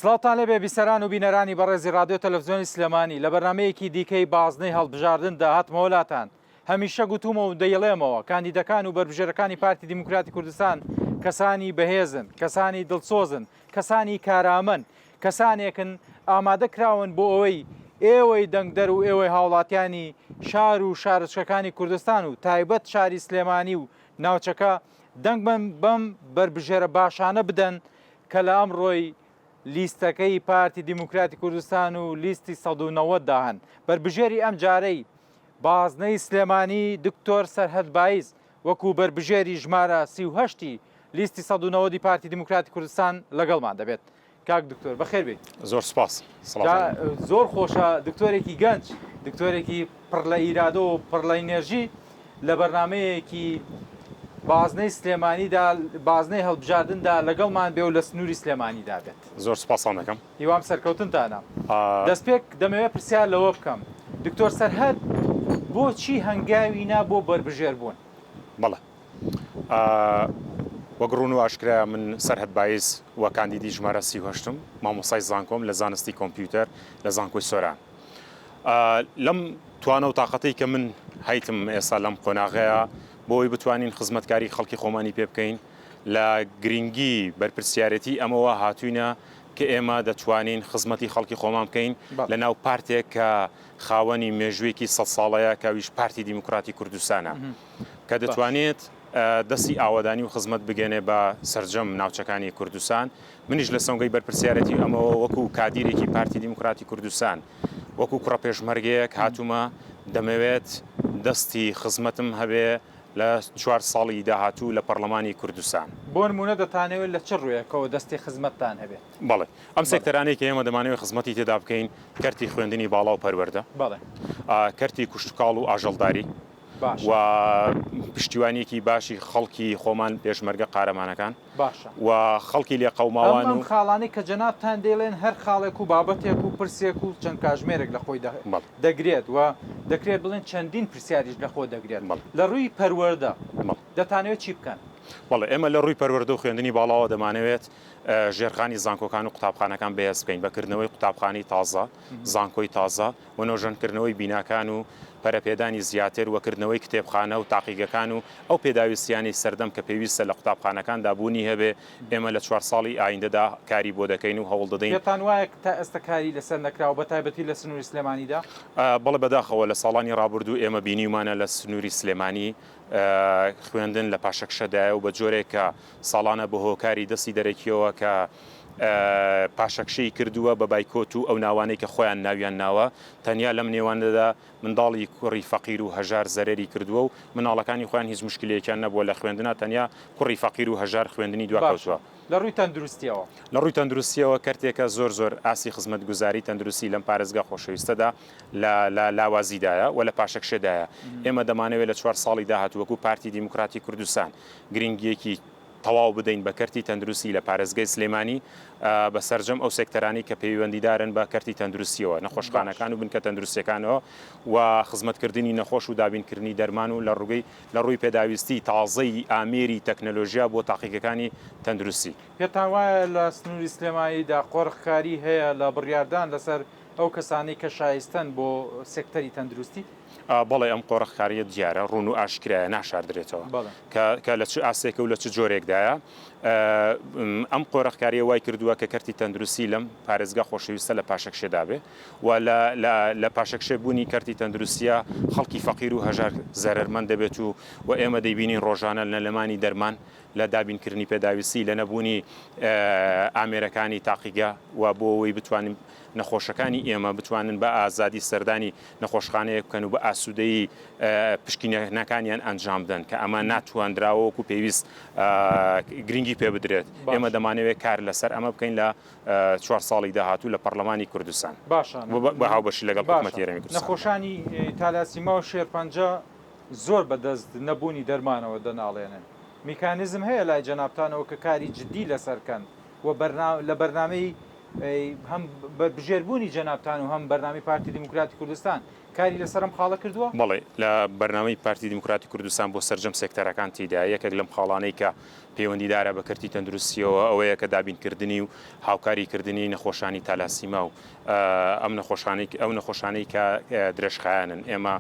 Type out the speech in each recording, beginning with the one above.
سڵاوتان لەبێ بیسەران و بینەرانی بەڕێزی رادیۆ تەلەڤیزیۆنی سلێمانی لە بەرنامەیەکی دیکەی بازنەی هەڵبژاردندا هاتمەوە وڵاتان. هەمیشە گوتومە و دەیڵێمەوە کاندیدەکان و بربژێرەکانی پارتی دیموکراتی کوردستان کەسانی بەهێزن، کەسانی دڵسۆزن، کەسانی کارامەن، کەسانێکن ئامادە کراون بۆ ئەوەی ئێوەی دەنگدەر و ئێوەی هاوڵاتیانی شار و شارچەکانی کوردستان و تایبەت شاری سلێمانی و ناوچەکە دەنگ بەم بربژێرە باشانە بدەن کە لە ئەمڕۆی لیستەکەی پارتی دیموکراتی کوردستان و لیستی ١٩٠ داهەن. بربژێری ئەم جارەی بازنەی سلێمانی دکتۆر سەرهەد بایز وەکو بربژێری ژمارە 38 لیستی ١٩٠ پارتی دیموکراتی کوردستان لەگەڵمان دەبێت. کاک دکتۆر بەخێر بێت. زۆر سپاس. زۆر خۆشە دکتۆرێکی گەنج، دکتۆرێکی پڕ لە ئیرادە و پڕ لە ئینێرژی لە بەرنمەیەکی بازنەی سلێمانیدا بازنەی هەڵبژاردندا لەگەڵمان بێ و لە سنووری سلێمانیدا بێت. زۆر سپاسان دەکەم. هیوام سەرکەوتنتانە. دەستپێک دەمەوێت پرسیار لەوە بکەم. دکتۆر سەرهەد بۆچی هەنگاوینا بۆ بربژێر بوون؟ بەڵێ. وەگڕون و ئاشکرا من سەرهەد بایز وە کاندیدی ژمارە 38م مامۆسای زانکۆم لە زانستی کۆمپیوتەر لە زانکۆی سۆران. لەم توانە و تااقەتەی کە من هەیتم ئێستا لەم قۆناغەیە بۆی بتوانین خزمەتکاری خەڵکی خۆمانی پێ بکەین لە گرنگی بەرپرسیارەتی ئەمەوە هاتوینە کە ئێمە دەتوانین خزمەتی خەڵکی خۆمان بکەین لە ناو پارتێک کە خاوەنی مێژوویەکی 100 ساڵەیە کەویش پارتی دیموکراتی کوردستانە کە دەتوانێت دەستی ئاوادانی و خزمەت بگەنێ بە سەرجەم ناوچەکانی کوردستان. منیش لە سەنگەی بەرپرسیارەتی ئەمەوە وەکو کادیرێکی پارتی دیموکراتی کوردستان وەکو کوڕە پێشمەرگەیەک هاتوومە دەمەوێت دەستی خزمەتم هەبێ لە 4 ساڵی داهاتوو لە پەرلەمانی کوردستان. بۆ نمونە دەتانەوێت لە چ ڕوویەکەوە دەستی خزمەتتان هەبێت؟ بەڵێ ئەم سێکتەرانەی کە ئێمە دەمانەوێت خزمەتی تێدا بکەین کەرتی خوێندنی باڵا و پەروەردە، بەڵێ کەرتی کوشتکاڵ و ئاژەڵداری و پشتیوانیەکی باشی خەڵکی خۆمان پێشمەرگە قارەمانەکان باشە و خەڵکی لێ قەوماوان و خاڵانی کە جەنابتان دێڵێن هەر خاڵێک و بابەتێک و پرسێک و چەند کاژمێرێک لە خۆی دەگرێت و دەکرێت بڵێن چەندین پرسیاریش لە خۆ دەگرێت. لە ڕووی پەروەردە دەتانەوێت چی بکەن؟ بەڵێ ئێمە لە ڕووی پەروەردە و خوێندنی باڵاوە دەمانەوێت ژێرخانی زانکۆکان و قوتابخانەکان بەهێز بکەین بەکردنەوەی قوتابخانی تازە، زانکۆی تازە و نۆژەنکردنەوەی بیناکان و پەرەپێدانی زیاتر وەکردنەوەی کتێبخانە و تاقیگەکان و ئەو پێداویستیانی سەردەم کە پێویستە لە قوتابخانەکاندا بوونی هەبێ ئێمە لە 4 ساڵی ئایندەدا کاری بۆ دەکەین و هەوڵ دەدەین. پێتان وایە تا ئێستا کاری لەسەر نەکراوە بە تایبەتی لە سنووری سلێمانیدا؟ بەڵێ بەداخەوە لە ساڵانی ڕابردوو ئێمە بینیمانە لە سنووری سلێمانی خوێندن لە پاشەکشەدایە و بە جۆرێک کە ساڵانە بە هۆکاری دەستی دەرەکیەوە کە پاشەکشەی کردووە بە بایکۆت و ئەو ناوانەی کە خۆیان ناویان ناوە تەنیا لەم نێوانەدا منداڵی کوڕی فەقیر و هەژار زەرری کردووە و مناڵەکانی خۆیان هیچ مشکلێکیان نەبووە لە خوێندنە تەنیا کوڕی فەقیر و هەژار خوێندنی دواکەوتووە. لە ڕووی تەندروستیەوە لە ڕووی تەندروستیەوە کەرتێکە زۆر ئاسی خزمەت گوزاری تەندروستی لەم پارێزگا خۆشەویستەدا لە لاوازیدایە و لە پاشەکشەدایە. ئێمە دەمانەوێت لە 4 ساڵی داهاتوو وەکو پارتی دیموکراتی کوردستان گرنگیەکی تەواو بدەین بە کەرتی تەندروستی لە پارێزگای سلێمانی بە سەرجەم ئەو سێکتەرانی کە پەیوەندیدارن بە کەرتی تەندروستیەوە نەخۆشخانەکان و بنکە تەندروستیەکانەوە و خزمەتکردنی نەخۆش و دابینکردنی دەرمان و لە ڕووی پێداویستی تازەی ئامێری تەکنەلۆژیا بۆ تاقیگەکانی تەندروستی. پێتان وایە لە سنووری سلێمانیدا قۆڕخکاری هەیە لە بڕیاردان لەسەر ئەو کەسانی کە شایستن بۆ سێکتەری تەندروستی؟ بەڵێ ئەم قۆڕخکاریە دیارە ڕوون و ئاشکرایە ناشاردرێتەوە کە لە چ ئاسێکە و لە چ جۆرێکدایە. ئەم قۆڕخکاریە وای کردووە کە کەرتی تەندروستی لەم پارێزگا خۆشەویستە لە پاشەکشێدا بێ و لە پاشەکشێ بوونی کەرتی تەندروستیە خەڵکی فەقیر و هەژار زەرمەند دەبێت و ئێمە دەیبینین ڕۆژانە لە لەمانی دەرمان لە دابینکردنی پێداویستی لە نەبوونی ئامێرەکانی تاقیگە و بۆ ئەوەی بتوانین نەخۆشەکانی ئێمە بتوانن بە ئازادی سەردانی نەخۆشخانەیە بکەن و بە ئاسوودەیی پشکنەکانیان ئەنجام بدەن کە ئەمە ناتوانراوەکو پێویست گرنگی پێ بدرێت. ئێمە دەمانەوێت کار لەسەر ئەمە بکەین لە 4 ساڵی داهاتوو لە پەرلەمانی کوردستان بە هاوبەشی لەگەڵ حکومەتی هەرێمی کوردستان. نەخۆشانی تالاسیما و شێرپەنجە زۆر بەدەست نەبوونی دەرمانەوە دەناڵێنن. میکانیزم هەیە لای جەنابتانەوە کە کاری جددی لەسەرکەن و لە بەرنامەی هەم بژێربوونی جەنابتان و هەم بەرنامی پارتی دیموکراتی کوردستان کاری لەسەرم خاڵە کردووە؟ بەڵێ لە بەرنامەی پارتی دیموکراتی کوردستان بۆ سەرجەم سێکتەرەکان تیدا یەکێک لەم خاڵانەی کە پەیوەندیدارە بە کەرتی تەندروستیەوە ئەوەیە کە دابینکردنی و هاوکاریکردنی نەخۆشانی تالاسیما و ئەو نەخۆشانەی کە درێژخایانن ئێمە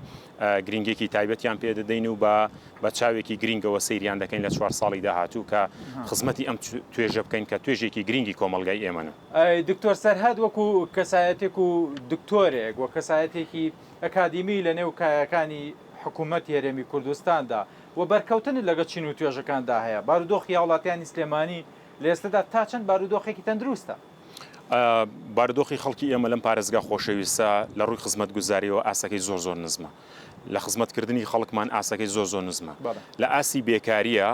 گرنگێکی تایبەتیان پێ دەدەین و بە چاوێکی گرنگەوە سەیریان دەکەین لە 4 ساڵی داهاتوو کە خزمەتی ئەم توێژە بکەین کە توێژێکی گرنگی کۆمەلگای ئێمەنە. دکتۆر سەرهەد وەکو کەسایەتێک و دکتۆرێک وە کەسایەتێکی ئەکادیمی لە نێو کایەکانی حکوومەت هێرێمی کوردستاندا و بەرکەوتن لەگە چین و توێژەکاندا هەیە بارودۆخی وڵاتیانی سلێمانی لە ئێستادا تا چەند بارودۆخێکی تەندروستە؟ بارودۆخی خەڵکی ئێمە لەم پارێزگا خۆشەویستە لە ڕووی خزمەت گوزاریەوە ئاسەکەی زۆر نزمە لە خزمەتکردنی خەڵکمان ئاسەکەی زۆر نزمە لە ئاسی بێکاریە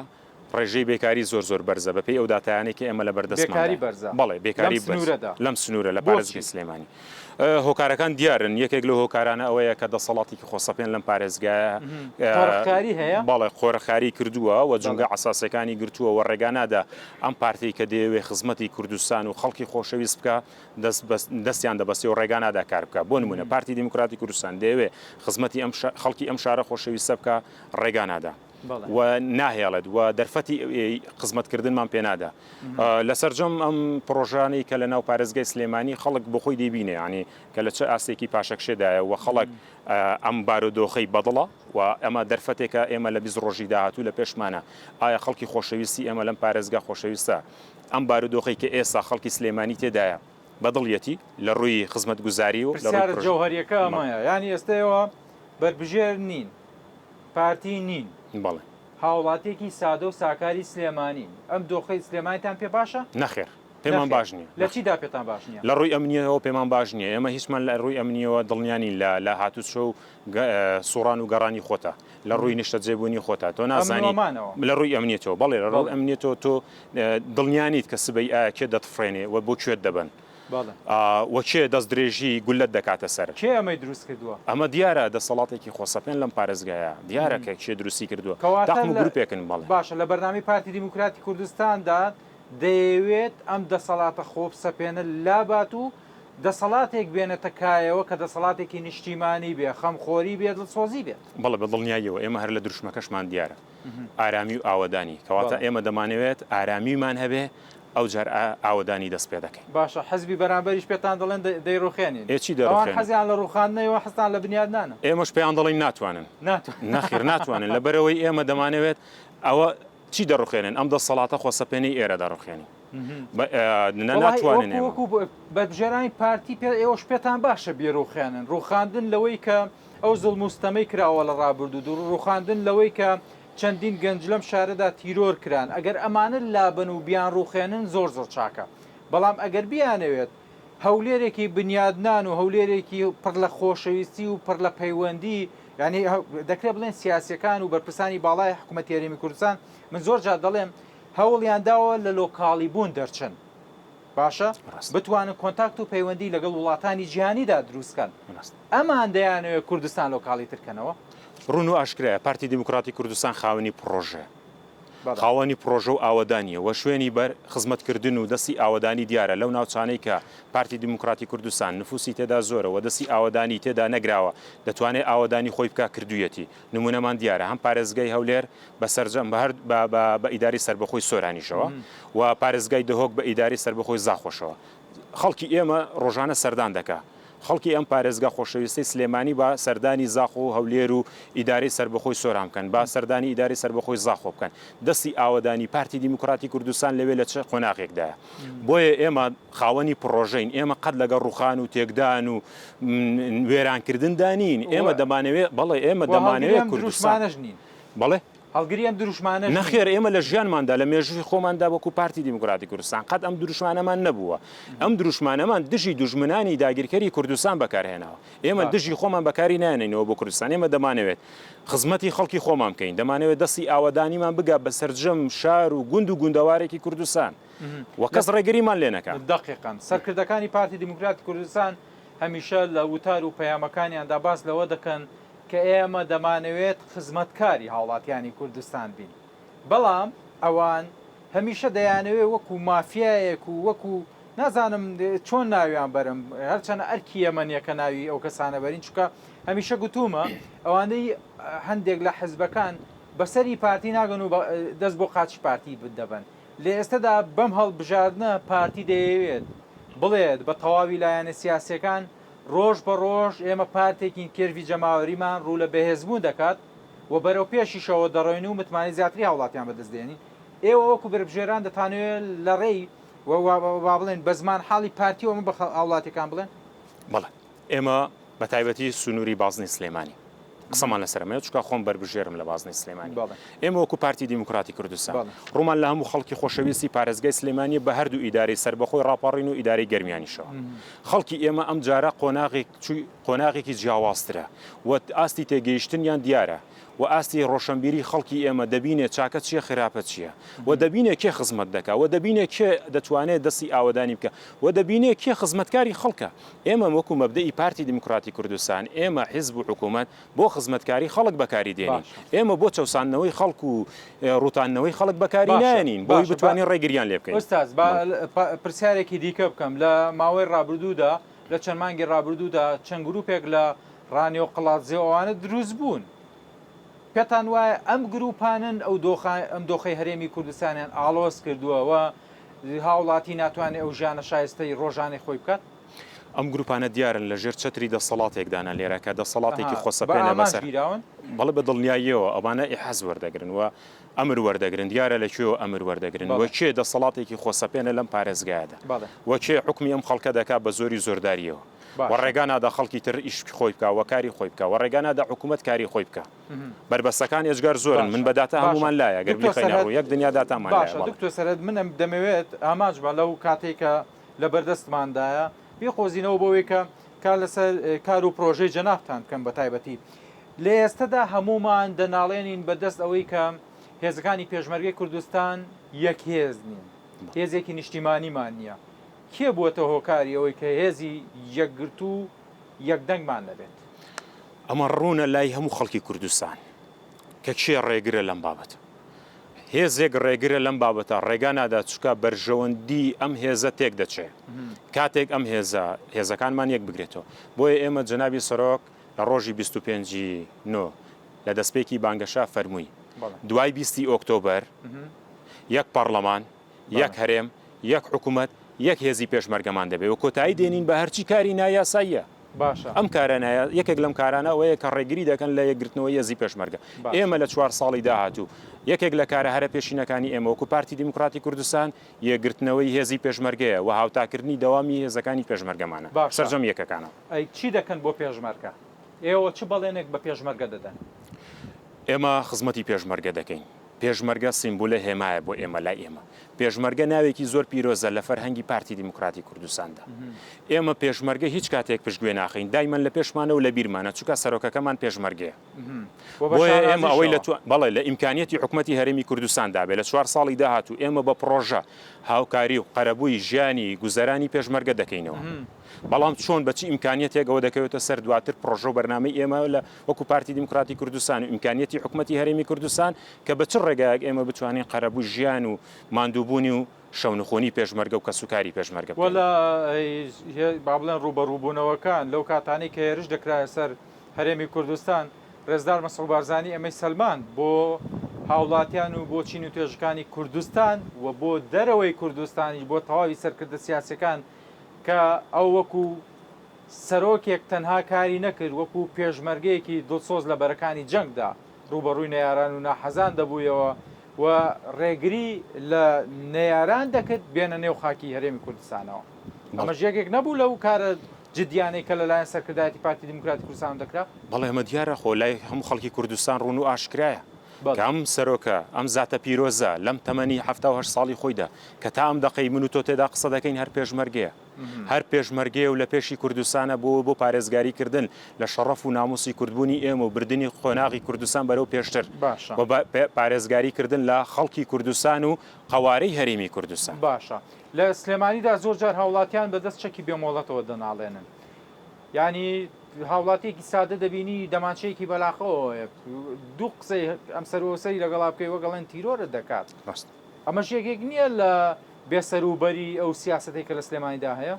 ڕێژەی بێکاری زۆر بەرزە بەپێی ئەو داتایانێکی ئێمە لە بەردەستمان بەڵێ بێکاری لەم سنوورە لە پارێزگای سلێمانی هۆکارەکان دیارن یەکێک لە هۆکارانە ئەوەیە کە دەسەڵاتێکی خۆسەپێن لەم پارێزگایە بەڵێ خۆرەخاری کردووە و جونگە عساسەکانی گرتووە و ڕێگانادا ئەم پارتی کە دەیەوێ خزمەتی کوردستان و خەڵکی خۆشەویست بکە دەستیان دەبەستی و ڕێگانادا کار بکە بۆ نمونە پارتی دیموکراتی کوردستان دەیەوێ خزمەتی خەڵکی ئەم شارە خۆشەویستە بکە ڕێگانادا و ناهێڵێت و دەرفەتی خزمەتکردنمان پێنادا لەسەرجەم ئەم پرۆژانەی کە لە ناو پارێزگای سلێمانی خەڵک بۆ خۆی دەبینێ ینی کە لە چه ئاستێکی پاشەکشێدایە و خەڵک ئەم بارودۆخەی بەدڵە و ئەمە دەرفەتێکە ئێمە لە 20 ڕۆژی داهاتوو لە پێشمانە ئایا خەڵکی خۆشەویستی ئێمە لەم پارێزگا خۆشەویستە ئەم بارودۆخەی کە ئێستا خەڵکی سلێمانی تێدایە بەدڵیەتی لە ڕووی خزمەت گوزاری و لە جەوهەریەکە ئەمەیە ینی ئێستەوە بربژێر نین پارتی نین بەڵێ هاوڵاتێکی سادە و ساکاری سلێمانی ئەم دۆخەی سلێمانیتان پێ باشە؟ نەخێر پێمان باش نییە لە چیدا پێتان باش نییە؟ لە ڕووی ئەمنیەوە پێمان باش نییە ئێمە هیچمان لە ڕووی ئەمنیەوە دڵنیانی لە هاتوچە و سوڕان و گەڕانی خۆتە لە ڕووی نیشتە جێبوونی خۆتە تۆ نازانی لە ڕووی ئەمنیێتەوە بەڵێ لە ڕووی ئەمنیێتەوە تۆ دڵنیانیت کە سبەی ئایا کێ دەتفرێنێ و بۆ کوێت دەبن وەکێ دەست درێژی گولت دەکاتە سەر کێ ئەمەی دروست کردووە؟ ئەمە دیارە دەسەڵاتێکی خۆسەپێن لەم پارێزگایە دیارە کە کێ دروستی کردووە تاقم و گروپێکن بەڵێ باشە لە بەرنامی پارتی دیموکراتی کوردستاندا دەیەوێت ئەم دەسەڵاتە خۆپ سەپێنە لابات و دەسەڵاتێک بێنێتە کایەوە کە دەسەڵاتێکی نیشتیمانی بێ خەمخۆری بێت لە سۆزی بێت بەڵێ بە دڵنیاییەوە ئێمە هەر لە دروشمەکەشمان دیارە ئارامی و ئاوەدانی کەواتە ئێمە دەمانەوێت ئارامیمان هەبێ ئەو جار ئاوەدانی دەست پێ دەکەین باشە حەزبی بەرامبەریش پێتان دەڵێن دەیڕوخێنین چی دەڕوخێن حەزیان لە ڕوخاندنەوە حەستان لە بنیادنانە ئێمەش پێیان دەڵێن ناتوانن نەخیر ناتوانن لەبەرەوەی ئێمە دەمانەوێت ئەوە چی دەڕوخێنن ئەم دەسەڵاتە خۆسەپێنەی ئێرە دەڕوخێنی ناتوانن بەبژێرانی پارتی ئێوەش پێتان باشە بێڕوخێنن ڕوخاندن لەوەی کە ئەو زڵموستەمەی کراوە لە ڕابردوو ڕوخاندن لەوەی کە چەندین گەنج لەم شارەدا تیرۆر کران ئەگەر ئەمانە لابن و بیان ڕوخێنن زۆر چاکە بەڵام ئەگەر بیانەوێت هەولێرێکی بنیادنان و هەولێرێکی پڕ لە خۆشەویستی و پڕ لە پەیوەندی ینی دەکرێت بڵێن سیاسەکان و بەرپرسانی باڵای حکوومەت هێرێمی کوردستان من زۆر جار دەڵێم هەوڵیان داوە لە لۆکاڵی بوون دەرچن باشە بتوانن کۆنتاکت و پەیوەندی لەگەڵ وڵاتانی جیهانیدا دروستکەن ئەمان دەیانەوێت کوردستان لۆکاڵی ترکەنەوە ڕون و ئاشکرایە پارتی دیموکراتی کوردستان خاوەنی پرۆژە خاوەنی پرۆژە و ئاوەدانیە و شوێنی بەر خزمەتکردن و دەستی ئاوەدانی دیارە لەو ناوچانەی کە پارتی دیموکراتی کوردستان نفوسی تێدا زۆرە و دەستی ئاوەدانی تێدا نەگراوە دەتوانێت ئاوەدانی خۆی بکە کردوویەتی نمونەمان دیارە هەم پارێزگای هەولێر بە سەرجەم بە ئیداری سربەخۆی سۆرانیشەوە و پارێزگای دهۆک بە ئیداری سربەخۆی زاخۆشەوە خەڵکی ئێمە ڕۆژانە سەردان دەکا خەڵکی ئەم پارێزگا خۆشەویستی سلێمانی با سەردانی زاخۆ و هەولێر و ئیداری سربەخۆی سۆران بکەن با سەردانی ئیداری سربەخۆی زاخۆ بکەن دەستی ئاوەدانی پارتی دیموکراتی کوردستان لەوێ لە چه قۆناغێکدایە بۆیە ئێمە خاوەنی پرۆژەین ئێمە قەت لەگە ڕوخان و تێکدان و وێرانکردن دانین ئێمە دەمانەوێت بەڵێ ئێمە دەمانەوێت کوردستانش نین بەڵێ هەڵگری ئەم دروشمانە نەخێر ئێمە لە ژیانماندا لە مێژووی خۆماندا وەکو پارتی دیموکراتی کوردستان قەت ئەم دروشمانەمان نەبووە ئەم دروشمانەمان دژی دوژمنانی داگیرکەری کوردستان بەکارهێناوە ئێمە دژی خۆمان بەکاری نانێنەوە بۆ کوردستان ئێمە دەمانەوێت خزمەتی خەڵکی خۆمان بکەین دەمانەوێت دەستی ئاوەدانیمان بگا بە سەرجەم شار و گوند و گوندەوارێکی کوردستان وە کەس ڕێگریمان لێ نەکات دقیقاً سەرکردەکانی پارتی دیموکراتی کوردستان هەمیشە لە وتار و پەیامەکانیاندا باس لەوە دەکەن کە ئێمە دەمانەوێت خزمەتکاری هاوڵاتیانی کوردستان بین بەڵام ئەوان هەمیشە دەیانەوێت وەکو مافیایەک و وەکو نازانم چۆن ناویان بەرم هەرچەنە ئەرکی ئەمەنیەکە ناوی ئەو کەسانە بەرین چکە هەمیشە گوتومە ئەوانەی هەندێک لە حزبەکان بەسەری پارتی ناگەن و دەست بۆ قاچی پارتی دەبن لە ئێستادا بەم هەڵبژاردنە پارتی دەیەوێت بڵێت بە تەواوی لایەنە سیاسەکان ڕۆژ بە ڕۆژ ئێمە پارتێکی کێوی جەماوەریمان ڕوو لە بەهێزبوون دەکات و بەرەو پێشیشەوە دەڕۆین و متمانی زیاتری هاوڵاتیان بەدەستدێنین ئێوە وەکو بربژێران دەتانوێت لە ڕێی وا بڵێن بە زمان حاڵی پارتی ئەمە بە هاوڵاتەکان بڵێن بەڵێ ئێمە بە تایبەتی سنووری بازنی سلێمانی قسەمان لەسەرمەوە چکە خۆم بربژێرم لە بازنی سلێمانی ئێمە وەکو پارتی دیموکراتی کوردستان ڕوومان لە هەموو خەڵکی خۆشەویستی پارێزگای سلێمانی بە هەردوو ئیداری سربەخۆی ڕاپەڕین و ئیداری گەرمیانیشەوە خەڵکی ئێمە ئەم جارە قۆناغێکی جیاوازترە و ئاستی تێگەیشتنیان دیارە و ئاستی ڕۆشنبیری خەڵکی ئێمە دەبینێت چاکە چیە خراپە چییە و دەبینێت کێ خزمەت دەکات و دەبینێت کێ دەتوانێت دەستی ئاوەدانی بکە و دەبینێت کێ خزمەتکاری خەڵکە ئێمە وەکو مەبدەئی پارتی دیموکراتی کوردستان ئێمە حیزب و حکوومەت بۆ خزمەتکاری خەڵک بەکاری دێنین ئێمە بۆ چەسانەوەی خەڵک و ڕوتانەوەی خەڵک بەکاری نایەنین بۆی بتوانین ڕێگریان لێ بکەین ئۆستاز پرسیارێکی دیکە بکەم لە ماوەی ڕابردوودا لە چەند مانگی ڕابردوودا چەند گروپێک لە ڕانی و قڵاتزیێ ئەوانە دروست بوون پێتان وایە ئەم گروپانن ئەم دۆخەی هەرێمی کوردستانیان ئالۆز کردووەوە هاوڵاتی ناتوانێت ئەو ژیانە شایستەی ڕۆژانەی خۆی بکات ئەم گروپانە دیارن لە ژێر چتری دەسەڵاتێکدانە لێرەکە دەسەڵاتێکی خۆسەپێنە بەسەر بەڵێ بە دڵنیاییەوە ئەوانە ئیحاز وەردەگرن و ئەمر وەردەگرن دیارە لەکوێوە ئەمر وەردەگرن وە کێ دەسەڵاتێکی خۆسەپێنە لەم پارێزگایەدا وە کێ حکمی ئەم خەڵکە دەکات بە زۆری زۆرداریەوە و ڕێگانادا خەڵکی تر ئیش خۆی بکە وەکاری خۆی بکە و ڕێگانادا حکوومەت کاری خۆی بکە بربەستەکان ێجگار زۆرن من بەداتا هەمومان لایە گەر بخەینەڕوو یەک دنیا داتامان دکتۆر سەرەت منم دەمەوێت ئاماژ بە لەو کاتێکە لە بەردەستماندایە بخۆزینەوە بۆەوەی کە کار لەسەر کار و پرۆژەی جەنابتان بکەم بە تایبەتی لە ئێستادا هەمومان دەناڵێنین بەدەست ئەوەی کە هێزەکانی پێشمەرگەی کوردستان یەک هێز نین هێزێکی نیشتیمانیمان نییە کێ بووەتە هۆکاری ئەوەی کە هێزی یەکگرت و یەکدەنگمان دەبێت ئەمە ڕوونە لای هەموو خەڵکی کوردستان کە کێ ڕێگرە لەم بابەت هێزێک ڕێگرە لەم بابەتە ڕێگا نادا چکە بەرژەوەندی ئەم هێزە تێک دەچێت کاتێک ئەم هێزەکانمان یەک بگرێتەوە بۆیە ئێمە جەنابی سەرۆک لە ڕۆژی 25 نۆ لە دەستپێکی بانگەشا فەرمووی دوای 20 ئۆکتۆبەر یەک پەرلەمان یەک هەرێم یەک حکوومەت یەک هێزی پێشمەرگەمان دەبێت و کۆتایی دێنین بە هەرچی کاری نایاساییە باشە ئەم کارانایە یەکێک لەم کارانە ئەوەیە کە ڕێگری دەکەن لە یەکگرتنەوە هێزی پێشمەرگە ئێمە لە 4 ساڵی داهاتوو یەکێک لە کارە هەرە پێشینەکانی ئێمە وەکو پارتی دیموکراتی کوردستان یەکگرتنەوەی هێزی پێشمەرگەیە و هاوتاکردنی دەوامی هێزەکانی پێشمەرگەمانە سەرجەم یەکەکانە ئەی چی دەکەن بۆ پێشمەرگە ئێوە چ بەڵێنێک بە پێشمەرگە دەدەن ئێمە خزمەتی پێشمەرگە دەکەین پێشمەرگە سیمبولە هێمایە بۆ ئێمە لای ئێمە پێشمەرگە ناوێکی زۆر پیرۆزە لە فەرهەنگی پارتی دیموکراتی کوردستاندا ئێمە پێشمەرگە هیچ کاتێک پشتگوێ ناخین دایمەن لە پێشمانە و لە بیرمانە چونکە سەرۆکەکەمان پێشمەرگەیە بۆیە ئێمە ئەوەی بەڵێ لە ئیمکانیەتی حکوومەتی هەرێمی کوردستاندا بێت لە 4 ساڵی داهاتوو ئێمە بە پرۆژە هاوکاری و قەرەبووی ژیانی گوزەرانی پێشمەرگە دەکەینەوە بەڵام چۆن بەچی ئیمکانیەتێکەوە دەکەوێتە سەر دواتر پرۆژە و بەرنامەی ئێمە لە وەکو پارتی دیموکراتی کوردستان و ئیمکانیەتی حکوومەتی هەرێمی کوردستان کە بە چ ڕێگایەک ئێمە بتوانین قەرەبوو ژیان و ماندووبوونی و شەونخۆنی پێشمەرگە و کەسوکاری پێشمەرگە وەلا با بڵێن ڕوبەڕووبوونەوەکان لەو کاتانی کە هێرش دەکرایە سەر هەرێمی کوردستان ڕێزدار مەسعود بارزانی ئەمەی سەلمان بۆ هاوڵاتیان و بۆ چین و توێژەکانی کوردستان و بۆ دەرەوەی کوردستانی بۆ تەواوی سەرکردە سیاسەکان کە ئەو وەکو سەرۆکێک تەنها کاری نەکرد وەکو پێشمەرگەیەکی دڵسۆز لە بەرەکانی جەنگدا ڕوبەڕووی نەیاران و ناحەزان دەبوویەوە و ڕێگری لە نەیاران دەکرد بێنە نێو خاکی هەرێمی کوردستانەوە ئەمە ژێکێک نەبوو لەو کارە جدیانەی کە لەلایەن سەرکردایەتی پارتی دیموکراتی کوردستان دەکرا بەڵێ ئەمە دیارە خۆ لای هەموو خەڵکی کوردستان ڕوون و ئاشکرایە کەم سەرۆکە ئەم زاتە پیرۆزە لەم تەمەنی 1970 ساڵی خۆیدا کە تا ئەم دەقەی من و تۆ تێدا قسە دەکەین هەر پێشمەرگەیە هەر پێشمەرگێ و لە پێشی کوردستانە بۆ پارێزگاریکردن لە شەڕەف و ناموسی کوردبوونی ئێمە و بردننی خۆناغی کوردستان بەرەو پێشتر پارێزگاریکردن لە خەڵکی کوردستان و قەوارەی هەرێمی کوردستان باشە لە سلێمانیدا زۆر جار هاوڵاتیان بەدەست چەکی بێمۆڵەتەوە دەناڵێنن ینی هاوڵاتێکی سادە دەبینی دەمانچەیەکی بەلاخەوە دوو قسەی ئەم سەرۆسەری لەگەڵا بکەی وەگەڵێن تیرۆرە دەکات ئەمە شێکێک نییە لە بێسەروبەری ئەو سیاسەتێک کە لە سلێمانیدا هەیە؟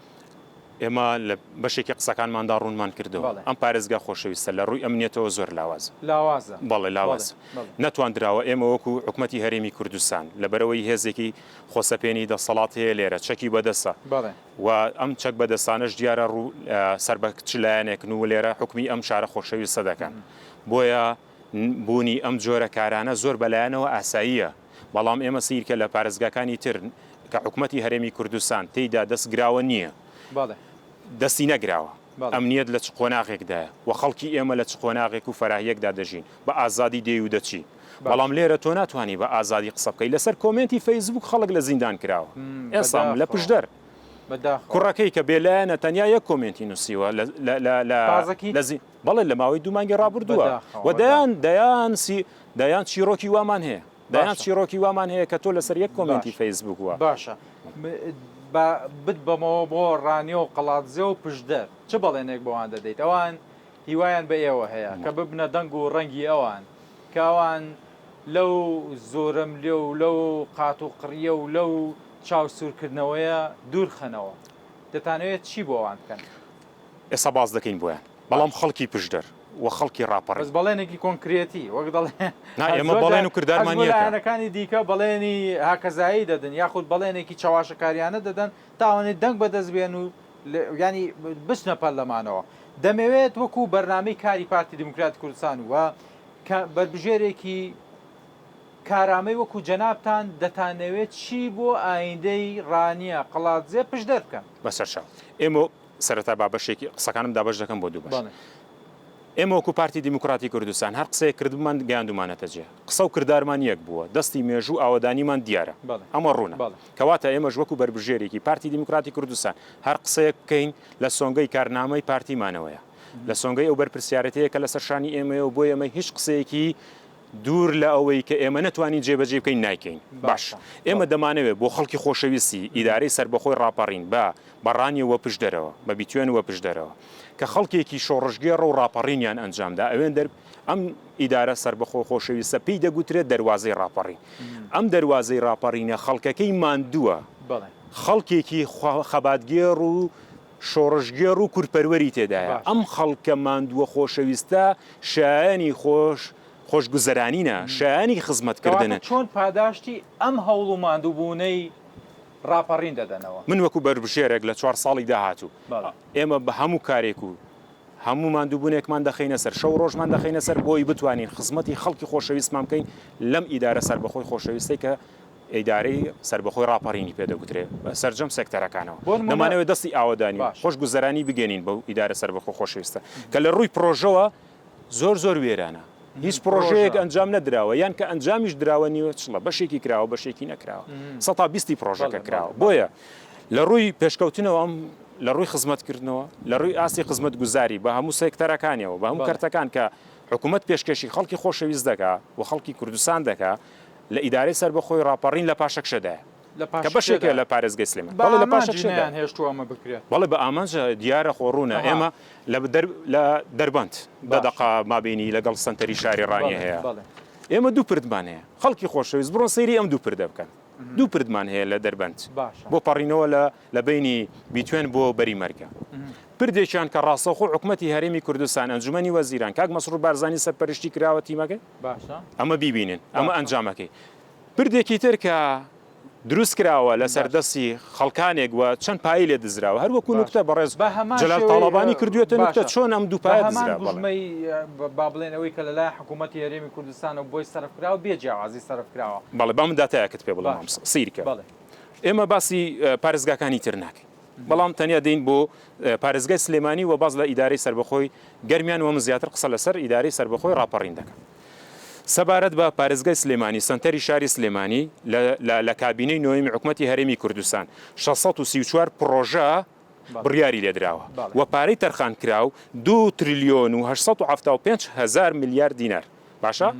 ئێمە لە بەشێکی قسەکانماندا ڕوونمان کردەوە ئەم پارێزگا خۆشەویستە لە ڕووی ئەمنیەتەوە زۆر لاوازە بەڵێ لاواز نەتواندراوە ئێمە وەکو حکوومەتی هەرێمی کوردستان لەبەرەوەی هێزێکی خۆسەپێنی دەسەڵات هەیە لێرە چەکی بەدەسە و ئەم چەک بەدەستانەش دیارە ڕوو سربەکچلایەنێکن و لێرە حکومی ئەم شارە خۆشەویستە دەکەن بۆیە بوونی ئەم جۆرە کارانە زۆر بەلایەنەوە ئاساییە بەڵام ئێمە سیرکە لە پارێزگاکانی تر کە حکوومەتی هەرێمی کوردستان تێیدا دەستگراوە نییە دەستی نەگراوە ئەمنیەت لە چ قۆناغێکدایە و خەڵکی ئێمە لە چ قۆناغێک و فەراهیەکدا دەژین بە ئازادی دێ و دەچی بەڵام لێرە تۆ ناتوانانی بە ئازادی قسە بکەی لەسەر کۆمنتی فەیسبوک خەڵک لە زیندان کراوە ئێستا لە پشدەر کوڕەکەی کە بێلایەنە تەنیا یەک کۆمنتی نووسیوە بەڵێ لە ماوەی دوومانگی ڕابردووە و دەیان چیرۆکی وامان هەیە دەیان چیرۆکی وامان هەیە کە تۆ لەسەر یەک کۆمنتی فەیسبوک وە باشە بت بەمەوە بۆ ڕانیە و قەڵاتزێ و پشدەر چ بەڵێنێک بۆوان دەدەیت ئەوان هیوایان بە ئێوە هەیە کە ببنە دەنگ و ڕەنگی ئەوان کاوان لەو زۆرم لێ و لەو قات و قڕیە و لەو چاوسورکردنەوەیە دوورخەنەوە دەتانەوێت چی بۆ ئەوان بکەن ئێستا باز دەکەین بۆیان بەڵام خەڵکی پشدەر و خەڵکی ڕاپەڕ بەس بەڵێنێکی کۆنکرێتی وەک دەڵێ ئێمە بەڵێن و کردارمانیەکانی دیکە بەڵێنی هاکەزایی دەدەن یاخود بەڵێنێکی چاواشەکاریانە دەدەن تاوانێت دەنگ بەدەست بێن و ینی بچنە پەرلەمانەوە دەمەوێت وەکو بەرنامەی کاری پارتی دموکراتی کوردستان و بربژێرێکی کارامەی وەکو جەنابتان دەتانەوێت چی بۆ ئایندەی ڕانیە قەڵاتزێ پشدەر بکەن بەسەرچاو ئێمە سەرەتا بابەشێکی قسەکانم دابەش دەکەم بۆ دوو بەش ئێمە وەکو پارتی دیموکراتی کوردستان هەر قسەیە کردمان گەیاندومانەتە جێ قسە و کردارمان یەک بووە دەستی مێژوو ئاوەدانیمان دیارە ئەمە ڕوونە کەواتە ئێمەش وەکو بربژێرێکی پارتی دیموکراتی کوردستان هەر قسەیەک بکەین لە سۆنگەی کارنامەی پارتیمانەوەیە لە سۆنگەی ئەو بەرپرسیارەتەیە کە لە سەرشانی ئێمەیە و بۆ ئێمە هیچ قسەیەکی دوور لە ئەوەی کە ئێمە نتوانین جێبەجێ بکەین نایکەین باش ئێمە دەمانەوێت بۆ خەڵکی خۆشەویستی ئیدارەی سربەخۆی ڕاپەڕین بە بەڕانیەوە پشدەرەوە بە بیتوێنەوە پشدەرەوە کە خەڵکێکی شۆڕژگێڕە و ڕاپەڕینیان ئەنجامدا ئەوێن ئەم ئیدارە سربەخۆ خۆشەویستە پێی دەگوترێت دەواازەی ڕاپەڕین ئەم دەواازەی ڕاپەڕینە خەڵکەکەی ماندووە خەڵکێکی خەباتگێڕ و شۆڕژگێڕ و کورپەروەری تێدایە ئەم خەڵکە ماندووە خۆشەویستە شایانی خۆشگوزەرانینە شایانی خزمەتکردنە چۆن پاداشتی ئەم هەوڵ و ماندووبوونەی ڕاپەڕین دەدەنەوە من وەکو بەربژێرێک لە 4 ساڵی داهاتوو ئێمە بە هەموو کارێک و هەموو ماندووبوونێکمان دەخینە سەر شەو ڕۆژمان دەخینە سەر بۆی بتوانین خزمەتی خەڵکی خۆشەویستمان بکەین لەم ئیدارە سربەخۆی خۆشەویستی کە ئیدارەی سربەخۆی ڕاپەڕینی پێدەگوترێت سەرجەم سێکتەرەکانەوە دەمانەوێت دەستی ئاوەدانی خۆشگوزەرانی بگەنین بەو ئیدارە سربەخۆ خۆشەویستە کە لە ڕووی پرۆژەوە زۆر وێرانە هیچ پرۆژەیەک ئەنجام نەدراوە یان کە ئەنجامیش دراوە نیوە چڵە بەشێکی کراوە بەشێکی نەکراوە 120 پرۆژەکە کراوە بۆیە لە ڕووی پێشکەوتنەوە لە ڕووی خزمەتکردنەوە لە ڕووی ئاسی خزمەت گوزاری بە هەموو سێکتەرەکانیەوە بە هەموو کەرتەکان کە حکوومەت پێشکەشی خەڵکی خۆشەویست دەکا و خەڵکی کوردستان دەکا لە ئیدارەی سربەخۆی ڕاپەڕین لە پاشەکشەدایە کە بەشێکە لە پارێزگای سلێمان بەڵێ لە پاشەکشەدایان هێشتووەمە بکرێت بەڵێ بە ئامانجە دیارە خۆڕوونە ئێمە لە دەربەند دەدەقا مابینی لەگەڵ سنتەری شاری ڕانی هەیە ئێمە دوو پردمان هەیە خەڵکی خۆشەویست بڕۆن سەیری ئەم دوو پردە بکەن دوو پردمان هەیە لە دەربەند بۆ پەڕینەوە لە بینی بیتوێن بۆ بەری مەرگە پردێکیان کە ڕاستەوخۆ حکوومەتی هەرێمی کوردستان ئەنجومەنی وەزیران کاک مەسرور بارزانی سەرپەرشتی کراوە تیمەکەی ئەمە بیبینن ئەمە ئەنجامەکەی پردێکی تر کە دروست کراوە لە سەردەستی خەڵکانێک وە چەند پایی لێ دزراوە هەروەکو نوکتە بەڕێز جەلال تاڵابانی کردوێتە نوکتە چۆن ئەم دوو پایە دزراوە با بڵێنەوەی کە لەلای حکوومەتی هەرێمی کوردستان و بۆی سەرفکراوە بێجیاوازی سەرفکراوە بەڵێ با من داتایەکت پێ بڵێم سیرکە ئێمە باسی پارێزگاکانی تر ناکەین بەڵام تەنیا دەین بۆ پارێزگای سلێمانی و باز لە ئیدارەی سربەخۆی گەرمیان وەمە زیاتر قسە لەسەر ئیدارەی سربەخۆی ڕاپەڕین دەکەن سەبارەت بە پارێزگای سلێمانی سنتەری شاری سلێمانی لە کابینەی نۆیمی حکوومەتی هەرێمی کوردستان 634 پرۆژە بڕیاری لێدراوە و پارەی تەرخان کراو 2 تریلیۆن و 875 هزار میلیارد دینار باشە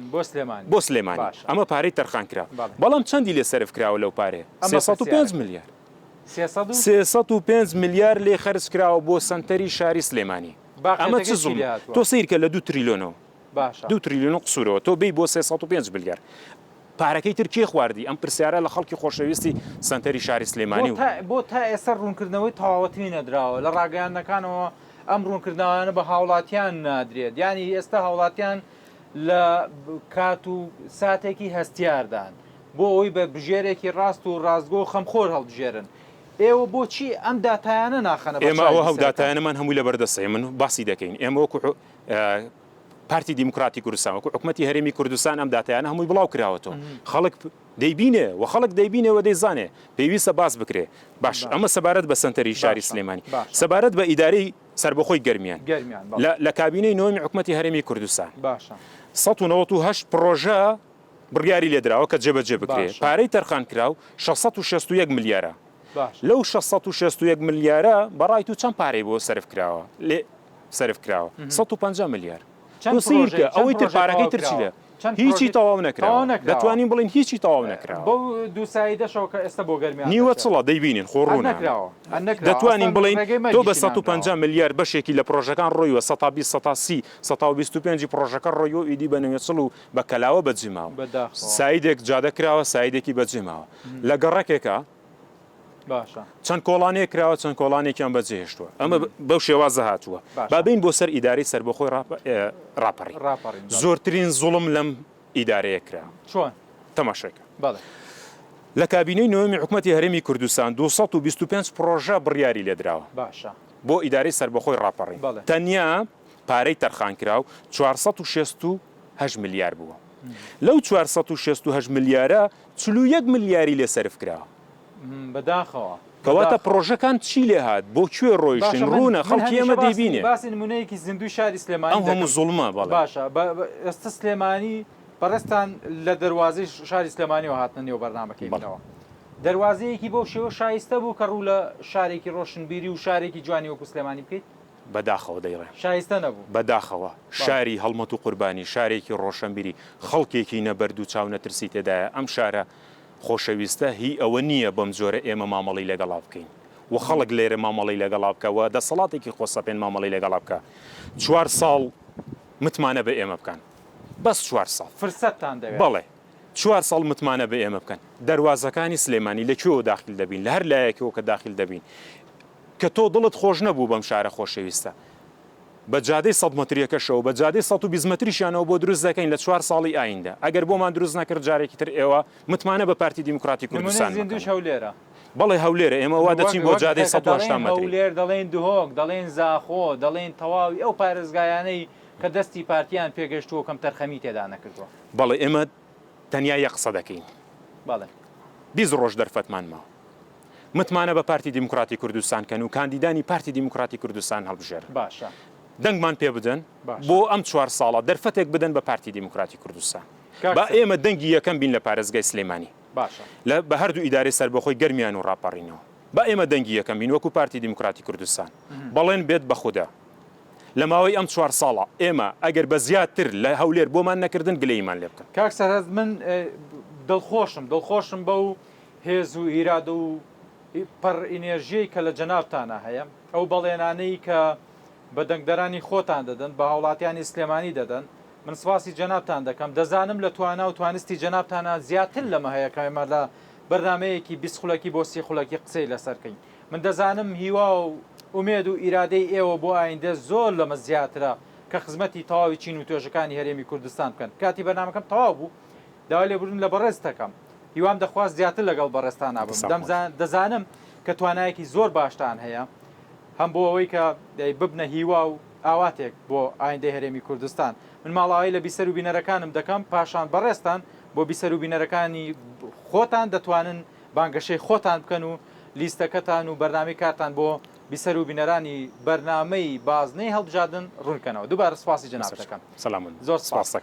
بۆ سلێمانی ئەمە پارەی تەرخان کرا بەڵام چەندی لێ سەرف کراوە لەو پارێ 305 میلیارد 305 میلیارد لێ خەرج کراوە بۆ سنتەری شاری سلێمانی ئەمە چ زوڵم تۆ سیرکە لە 2 تریلیۆنەوە 2 تریلیۆن قسوورەوە تۆ بی بۆ 305 میلیارد پارەکەی تر کێ خواردی ئەم پرسیارە لە خەڵکی خۆشەویستی سنتەری شاری سلێمانی و بۆ تا ئێستا ڕوونکردنەوەی تەواوەتی نەدراوە لە ڕاگەیانەکانەوە ئەم ڕوونکردنەوەیانە بە هاوڵاتیان نادرێت ینی ئێستا هاوڵاتیان لە کات و ساتێکی هەستیاردان بۆ ئەوی بە بژێرێکی ڕاست و ڕازگۆ و خەمخۆر هەڵبژێرن ئێوە بۆچی ئەم داتایانە ناخەنە ئێمە ئەوە هەو داتایانەمان هەمووی لە بەردەستەیە من باسی دەکەین ئێمە وەکو پارتی دیموکراتی کوردستان وەکو حکوومەتی هەرێمی کوردستان ئەم داتایانە هەمووی بڵاو کراوەتەوە خەڵک دەیبینێ و خەڵک دەیبینێەوە دەیزانێ پێویستە باس بکرێ باش ئەمە سەبارەت بە سنتەری شاری سلێمانی سەبارەت بە ئیدارەی سربەخۆی گەرمیان لە کابینەی نۆمی حکوومەتی هەرێمی کوردستان 1970 پرۆژە بڕیاری لێدراوە کە جێبەجێ بکرێ پارەی تەرخان کراو 661 ملیارە لەو 661 ملیارە بەڕای تو چەند پارەی بۆ سرف کراوە لێ سرف کراوە 150 ملیار سیرکە ئەوەی تر پارەکەی ترچیە هیچی تەواو نەکراوە دەتوانین بڵین هیچی تەواو نەکراوە بۆ دووسایی دەشەوە کە ئێستا بۆ گەرمیان نیوە چڵە دەیبینین خۆڕوون دەتوانین بڵین تۆ بە 150 ملیار بەشێکی لە پرۆژەکان ڕۆیوە 125 پرۆژەکە ڕۆی و ئیدی بە نوێچڵ و بە کەلاوە بەجێماوە سایدێک جادە کراوە سایدێکی بەجێماوە لە گەڕەکێکە چەند کۆڵانێک کراوە چەند کۆڵانێکیان بەجێهێشتووە ئەمە بەو شێوازە هاتووە بابین بۆ سەر ئیداری سربەخۆی ڕاپەڕی زۆرترین زوڵم لەم ئیدارەیە کرا چۆن تەماشەکە لە کابینەی نۆمی حکوومەتی هەرێمی کوردستان 225 پرۆژە بڕیاری لێدراوە بۆ ئیداری سربەخۆی ڕاپەڕی تەنیا پارەی تەرخان کراو 468 ملیار بووە لەو 468 ملیارە 41 ملیاری لێ سرف کراوە بەداخەوە کەواتە پرۆژەکان چی لێ هات بۆ کوێ ڕۆیشتن ڕوونە خەڵکی ئێمە دەیبینێ باسی نمونەیەکی زیندوی شاری سلێمانی ئەم هەموو زوڵمە باشە ئێستا سلێمانی بەڕێستان لە دەواازەی شاری سلێمانیەوە هاتنە نێو بەرنامەکەیەوە دەواازەیەکی بۆ شێوە شایستە بوو کە ڕوو لە شارێکی ڕۆشنبیری و شارێکی جوانی وەکو سلێمانی بکەیت بەداخەوە دەیڕێ شایستە نەبوو بەداخەوە شاری هەڵمەت و قوربانی شارێکی ڕۆشنبیری خەڵکێکی نەبەرد و چاو نەترسی تێدایە ئەم شارە خۆشەویستە هی ئەوە نییە بەم جۆرە ئێمە مامەڵی لەگەڵا بکەین و خەڵک لێرە مامەڵی لەگەڵا بکەوە دەسەڵاتێکی خۆسەپێن مامەڵی لەگەڵا بکە 4 ساڵ متمانە بە ئێمە بکەن بەس 4 ساڵ فرسەتتان دەوێت بەڵێ 4 ساڵ متمانە بە ئێمە بکەن دەواازەکانی سلێمانی لەکوێوە داخل دەبین لە هەر لایەکەوە کە داخل دەبین کە تۆ دڵت خۆش نەبوو بەم شارە خۆشەویستە بە جادەی 100 متریەکەشەوە بە جادەی 120 متریشانەوە بۆ دروست دەکەین لە 4 ساڵی ئایندا ئەگەر بۆمان دروست نەکرد جارێکی تر ئێوە متمانە بە پارتی دیموکراتی کوردستان هەولێرە بەڵێ هەولێرە ئێمە وا دەچین بۆ جادەی 180 متری هەولێر دەڵێن دهۆک دەڵێن زاخۆ دەڵێن تەواوی ئەو پارێزگایانەی کە دەستی پارتیان پێگەشتووە کەم تەرخەمی تێدا نەکردووە بەڵێ ئێمە تەنیا یە قسە دەکەین بەڵێ 20 ڕۆژ دەرفەتمان ماوە متمانە بە پارتی دیموکراتی کوردستان کەن و کاندیدانی پارتی دیموکراتی کوردستان هەڵبژێرن باشە دەنگمان پێ بدەن بۆ ئەم 4 ساڵە دەرفەتێک بدەن بە پارتی دیموکراتی کوردستان با ئێمە دەنگی یەکەم بین لە پارێزگای سلێمانی لە بە هەردوو ئیدارەی سربەخۆی گەرمیان و ڕاپەڕینەوە با ئێمە دەنگی یەکەم بین وەکو پارتی دیموکراتی کوردستان بەڵێن بێت بە خوددا لە ماوەی ئەم 4 ساڵە ئێمە ئەگەر بە زیاتر لە هەولێر بۆمان نەکردن گلەیمان لێ بکەن کاک سەرهەز من دڵخۆشم بەو هێز و ئیرادە و پەر ئینێرژیەی کە لە جەنابتانە هەیە ئەو بەڵێنانەی کە بە دەنگدەرانی خۆتان دەدەن بە هاوڵاتیانی سلێمانی دەدەن من سواسی جەنابتان دەکەم دەزانم لە توانا و توانستی جەنابتانە زیاتر لەمە هەیە کە ئێمە لە بەرنمەیەکی 20 خولەکی بۆ 30 خولەکی قسەی لەسەرکەین من دەزانم هیوا و ئومێد و ئیرادەی ئێوە بۆ ئایندە زۆر لەمە زیاترە کە خزمەتی تەواوی چین و توێژەکانی هەرێمی کوردستان بکەن کاتی بەرنامەکەم تەواو بوو داوا لێبوردن لە بەڕێز دەکەم هیوام دەخواست زیاتر لەگەڵ بەڕێستان نابم دەزانم کە توانایەکی زۆر باشتان هەیە هەم بۆ ئەوەی کە ببنە هیوا و ئاواتێک بۆ ئایندەی هەرێمی کوردستان من ماڵاوی لە بیسەر و بینەرەکانم دەکەم پاشان بەڕێستان بۆ بیسەر و بینەرەکانی خۆتان دەتوانن بانگەشەی خۆتان بکەن و لیستەکەتان و بەرنامی کارتان بۆ بیسەر و بینەرانی بەرنامەی بازنەی هەڵبژاردن ڕوونکەنەوە دووبارە سپاسی جەناب دەکەم زۆر سپاس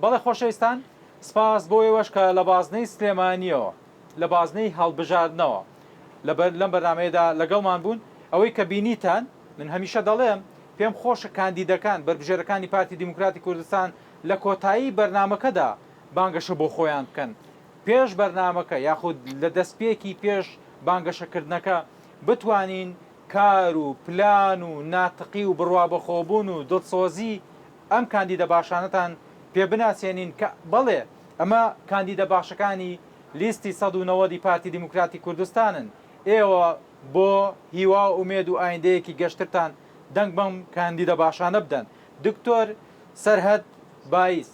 بەڵێ خۆشەویستان سپاس بۆ ئێوەش کە لە بازنەی سلێمانیەوە لە بازنەی هەڵبژاردنەوە لەم بەرنامەیەدا لەگەڵمان بوون ئەوەی کە بینیتان من هەمیشە دەڵێم پێم خۆشە کاندیدەکان بربژێرەکانی پارتی دیموکراتی کوردستان لە کۆتایی بەرنمەکەدا بانگەشە بۆ خۆیان بکەن پێش بەرنمەکە یاخود لە دەستپێکی پێش بانگەشەکردنەکە بتوانین کار و پلان و ناتقی و بڕوا بەخۆبوون و دڵسۆزی ئەم کاندیدە باشانەتان پێ بناسیێنین کە بەڵێ ئەمە کاندیدە باشەکانی لیستی 190 پارتی دیموکراتی کوردستانن. ئێوە بۆ هیوا و ئومێد و ئایندەیەکی گەشتتان دەنگ بەم کاندیدە باشانە بدەن. دکتۆر سەرهەد بایس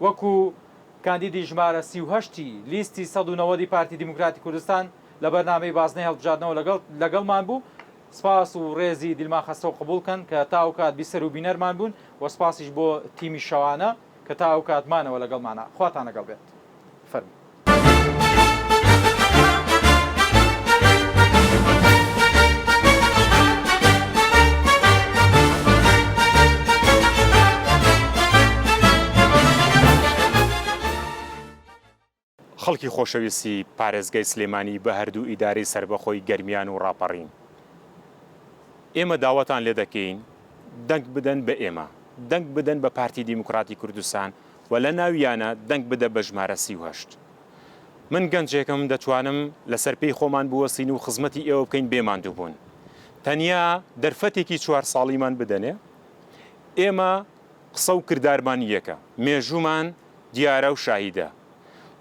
وەکو کاندیدی ژمارە 38 لیستی 190 پارتی دیموکراتی کوردستان لە بەرنامەی بازنەی هەڵبژاردنەوە لەگەڵمان بوو. سپاس و ڕێزی دیلما خەستەوە قبولکەن کە تاو کات بیسەر و بینەرمان بوون و سپاسیش بۆ تیمی شەوانە کە تاو کاتمانەوە لەگەڵمانە. خواتان لەگەڵ بێت. فەرموو. خەڵکی خۆشەویستی پارێزگای سلێمانی بە هەردوو ئیدارەی سربەخۆی گەرمیان و ڕاپەڕین. ئێمە داوەتان لێ دەکەین دەنگ بدەن بە ئێمە، دەنگ بدەن بە پارتی دیموکراتی کوردستان و لە ناویانە دەنگ بدە بە ژمارە 38. من گەنجێکم دەتوانم لەسەر پێی خۆمان بوەسین و خزمەتی ئێوە بکەین بێماندوو بوون. تەنیا دەرفەتێکی 4 ساڵیمان بدەنێ، ئێمە قسە و کردارمان یەکە، مێژومان دیارە و شاهیدە.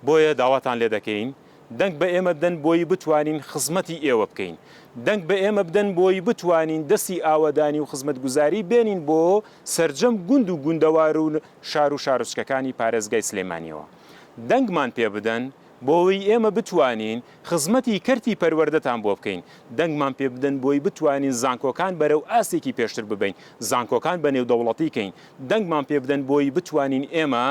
بۆیە داواتان لێ دەکەین دەنگ بە ئێمە بدەن بۆی بتوانین خزمەتی ئێوە بکەین، دەنگ بە ئێمە بدەن بۆی بتوانین دەستی ئاوەدانی و خزمەتگوزاری بێنین بۆ سەرجەم گوند و گوندەوار و شار و شارچکەکانی پارێزگای سلێمانیەوە. دەنگمان پێ بدەن بۆی ئێمە بتوانین خزمەتی کەرتی پەروەردەتان بۆ بکەین، دەنگمان پێ بدەن بۆی بتوانین زانکۆکان بەرەو ئاسێکی پێشتر ببین، زانکۆکان بە نێودەوڵەتی کەین، دەنگمان پێ بدەن بۆی بتوانین ئێمە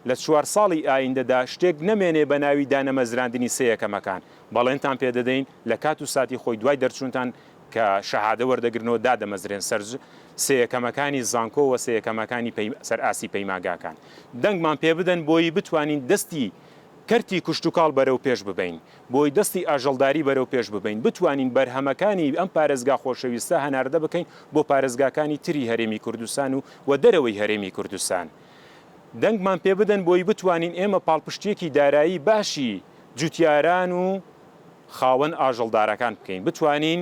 لە 4 ساڵی ئایندەدا شتێک نەمێنێ بە ناوی دانەمەزراندنی سەیەکەمەکان. بەڵێنتان پێ دەدەین لە کات و ساتی خۆی دوای دەرچوونتان کە شەهادە وەردەگرنەوە دادەمەزرێن سەرج سەیەکەمەکانی زانکۆ و سەیەکەمەکانی سەر ئاسی پەیماگاکان. دەنگمان پێ بدەن بۆی بتوانین دەستی کەرتی کوشت و کاڵ بەرەو پێش ببین، بۆی دەستی ئاژەڵداری بەرەو پێش ببین، بتوانین بەرهەمەکانی ئەم پارێزگا خۆشەویستە هەناردە بکەین بۆ پارێزگاکانی تری هەرێمی کوردستان و دەرەوەی هەرێمی کوردستان. دەنگمان پێ بدەن بۆی بتوانین ئێمە پاڵپشتێکی دارایی باشی جوتیاران و خاوەن ئاژەڵدارەکان بکەین، بتوانین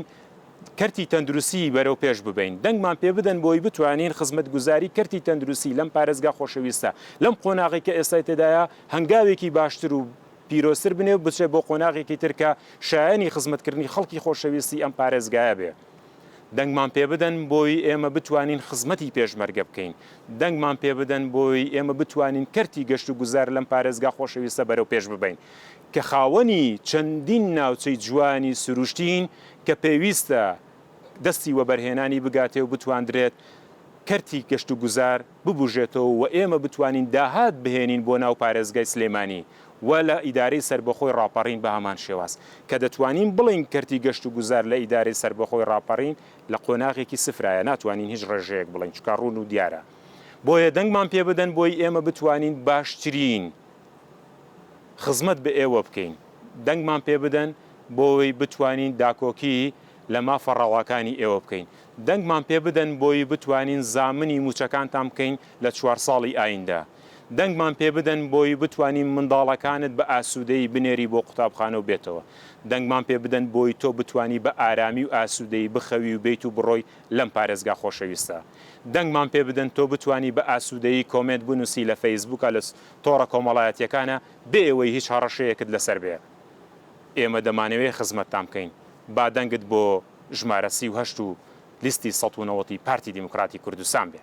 کەرتی تەندروستی بەرەو پێش ببین، دەنگمان پێ بدەن بۆی بتوانین خزمەتگوزاری کەرتی تەندروستی لەم پارێزگا خۆشەویستە لەم قۆناغی کە ئێستا تێدایە هەنگاوێکی باشتر و پیرۆستر بنێ و بچێت بۆ قۆناغێکی ترکە شایەنی خزمەتکردنی خەڵکی خۆشەویستی ئەم پارێزگایە بێ. دەنگمان پێ بدەن بۆی ئێمە بتوانین خزمەتی پێشمەرگە بکەین، دەنگمان پێ بدەن بۆی ئێمە بتوانین کەرتی گەشت و گوزار لەم پارێزگا خۆشەویستە بەرەو پێش ببین کە خاوەنی چەندین ناوچەی جوانی سروشتین کە پێویستە دەستی وەبەرهێنانی بگاتێ و بتواندرێت کەرتی گەشت و گوزار ببوژێتەوە و ئێمە بتوانین داهات بهێنین بۆ ناو پارێزگای سلێمانی و لە ئیدارەی سربەخۆی ڕاپەڕین بە هەمان شێواز کە دەتوانین بڵین کەرتی گەشت و گوزار لە ئیدارەی سربەخۆی ڕاپەڕین لە قۆناغێکی سفرایە، ناتوانین هیچ ڕێژەیەک بڵین چکە ڕوون و دیارە. بۆیە دەنگمان پێ بدەن بۆی ئێمە بتوانین باشترین خزمەت بە ئێوە بکەین، دەنگمان پێ بدەن بۆی بتوانین داکۆکی لە مافەڕەواکانی ئێوە بکەین، دەنگمان پێ بدەن بۆی بتوانین زامنی موچەکانتان بکەین لە 4 ساڵی ئایندا، دەنگمان پێ بدەن بۆی بتوانین منداڵەکانت بە ئاسوودەی بنێری بۆ قوتابخانە و بێتەوە، دەنگمان پێ بدەن بۆی تۆ بتانی بە ئارامی و ئاسوودەی بخەوی و بیت و بڕۆی لەم پارێزگا خۆشەویستە، دەنگمان پێ بدەن تۆ بتانی بە ئاسوودەی کۆمنت بنووسی لە فەیسبووکە لە تۆڕە کۆمەڵایەتیەکانە بێ ئەوەی هیچ هەڕەشەیەکت لەسەر بێ. ئێمە دەمانەوێت خزمەتتان بکەین، با دەنگت بۆ ژمارە 38 و لیستی 190 پارتی دیموکراتی کوردستان بێ.